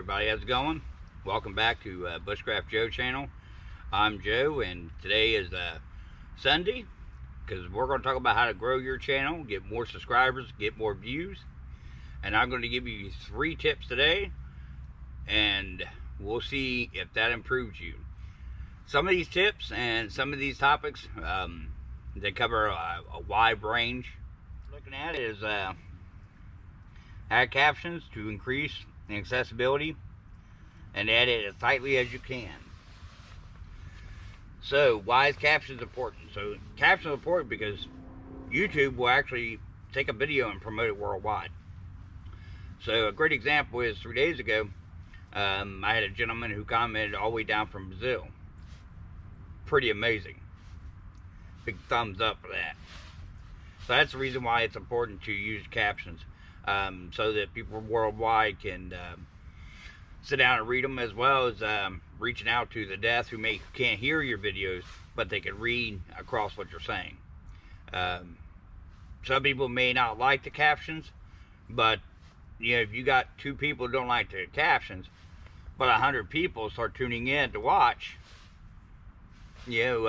everybody, how's it going? Welcome back to Bushcraft Joe channel. I'm Joe, and today is Sunday, because we're going to talk about how to grow your channel, get more subscribers, get more views. And I'm going to give you 3 tips today, and we'll see if that improves you. Some of these tips and some of these topics, they cover a wide range. Looking at it is add captions to increase accessibility and add it as tightly as you can. So why is captions important? So captions are important because YouTube will actually take a video and promote it worldwide. So a great example is 3 days ago, I had a gentleman who commented all the way down from Brazil. Pretty amazing. Big thumbs up for that. So that's the reason why it's important to use captions, so that people worldwide can sit down and read them, as well as reaching out to the deaf who can't hear your videos, but they can read across what you're saying. Some people may not like the captions, but if you got 2 people who don't like the captions, but 100 people start tuning in to watch, you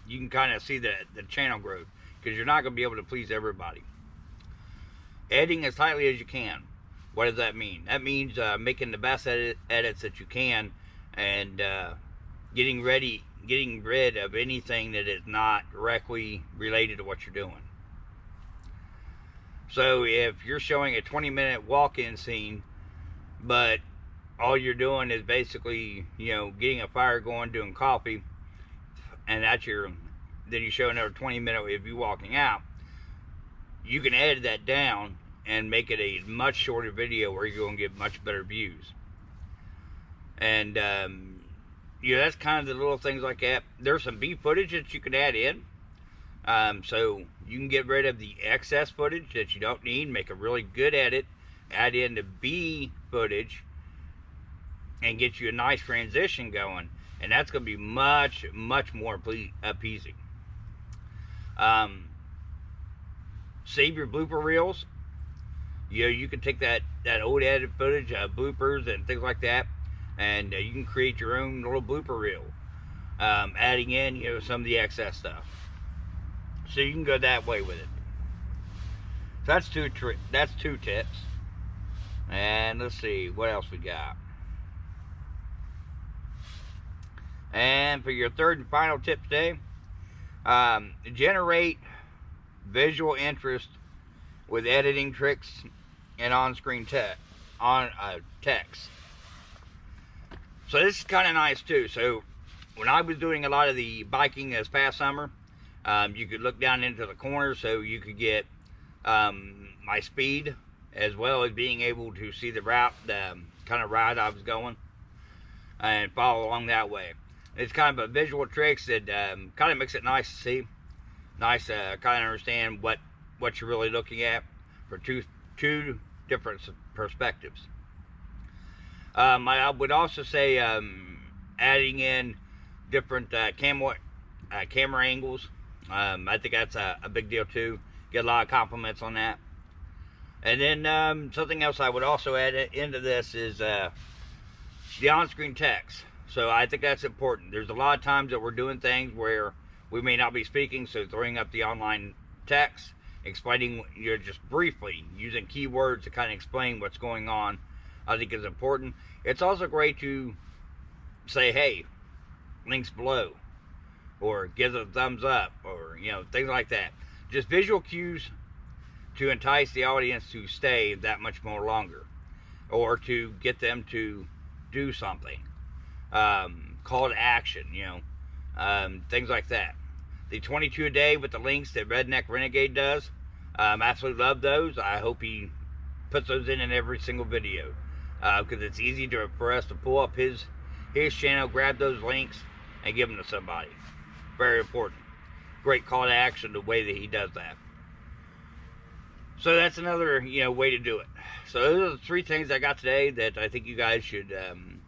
can kind of see the channel growth, because you're not going to be able to please everybody. Editing as tightly as you can. What does that mean? That means making the best edits that you can, and getting rid of anything that is not directly related to what you're doing. So if you're showing a 20-minute walk-in scene, but all you're doing is basically, getting a fire going, doing coffee, and then you show another 20-minute of you walking out, you can edit that down and make it a much shorter video where you're going to get much better views. And that's kind of the little things like that. There's some B footage that you can add in, so you can get rid of the excess footage that you don't need, make a really good edit, add in the B footage, and get you a nice transition going, and that's going to be much more appeasing. Save your blooper reels. You can take that old edited footage, bloopers and things like that, and you can create your own little blooper reel, adding in some of the excess stuff. So you can go that way with it. So that's 2 tips. And let's see what else we got. And for your 3rd and final tip today, generate visual interest with editing tricks and on-screen text. So this is kind of nice too. So when I was doing a lot of the biking this past summer, you could look down into the corners, so you could get my speed, as well as being able to see the route, the kind of ride I was going, and follow along that way. It's kind of a visual tricks that kind of makes it nice to see, nice to kind of understand what you're really looking at for two different perspectives. I would also say adding in different camera angles. I think that's a big deal too. Get a lot of compliments on that. And then something else I would also add into this is the on-screen text. So I think that's important. There's a lot of times that we're doing things where we may not be speaking, so throwing up the online text, explaining, just briefly, using keywords to kind of explain what's going on, I think is important. It's also great to say, hey, links below, or give a thumbs up, or things like that. Just visual cues to entice the audience to stay that much more longer, or to get them to do something. Call to action, things like that. The 22 a day with the links that Redneck Renegade does, absolutely love those. I hope he puts those in every single video, because it's easy for us to pull up his channel, grab those links, and give them to somebody. Very important. Great call to action the way that he does that. So that's another way to do it. So those are the 3 things I got today that I think you guys should kind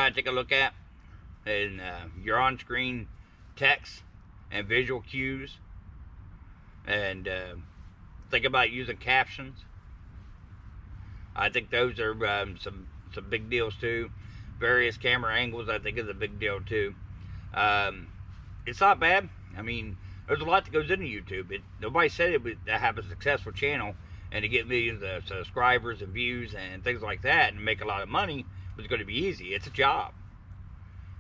of take a look at. And your on-screen text and visual cues, and think about using captions. I think those are some big deals too. Various camera angles, I think, is a big deal too. Um, it's not bad. I mean, there's a lot that goes into YouTube. Nobody said it would have a successful channel and to get millions of subscribers and views and things like that and make a lot of money was going to be easy. It's a job,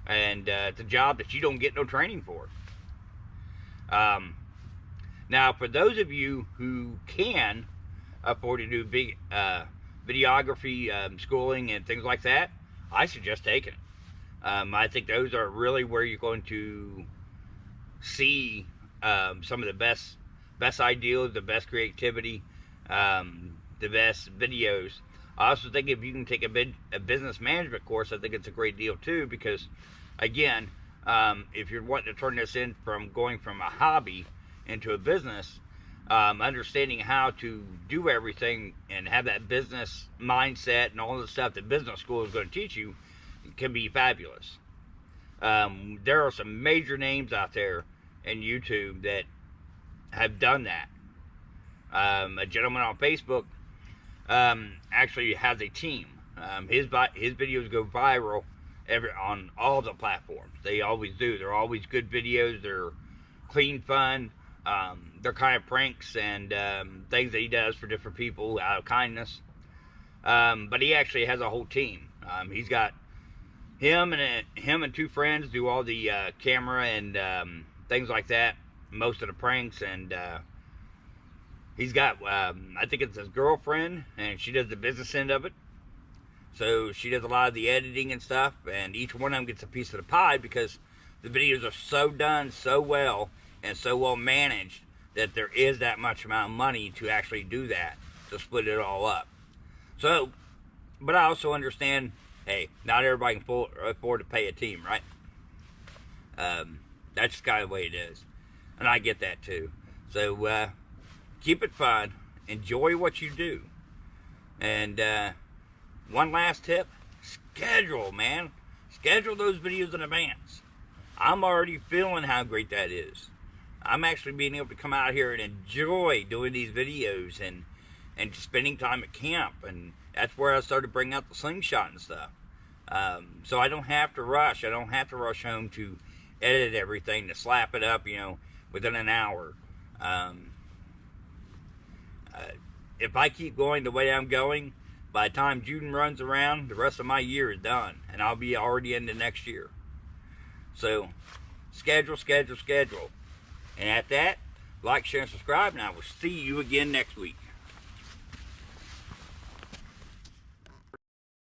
and it's a job that you don't get no training for. Now, for those of you who can afford to do big videography schooling and things like that, I suggest taking it. I think those are really where you're going to see some of the best ideas, the best creativity, the best videos. I also think if you can take a business management course, I think it's a great deal too, because again, if you're wanting to turn this in from going from a hobby into a business, understanding how to do everything and have that business mindset and all the stuff that business school is going to teach you can be fabulous. There are some major names out there in YouTube that have done that. A gentleman on Facebook actually has a team. His videos go viral on all the platforms. They always do. They're always good videos. They're clean, fun. They're kind of pranks and things that he does for different people out of kindness. But he actually has a whole team. He's got him and two friends do all the camera and things like that. Most of the pranks, and he's got I think it's his girlfriend, and she does the business end of it. So she does a lot of the editing and stuff, and each one of them gets a piece of the pie because the videos are so done so well and so well managed that there is that much amount of money to actually do that, to split it all up. So, but I also understand, hey, not everybody can afford to pay a team, right? That's just kind of the way it is. And I get that too. So, keep it fun. Enjoy what you do. And, one last tip, schedule, man. Schedule those videos in advance. I'm already feeling how great that is. I'm actually being able to come out here and enjoy doing these videos and spending time at camp. And that's where I started bringing out the slingshot and stuff. So I don't have to rush. I don't have to rush home to edit everything, to slap it up, within an hour. If I keep going the way I'm going, by the time June runs around, the rest of my year is done, and I'll be already into next year. So, schedule. And at that, like, share, and subscribe, and I will see you again next week.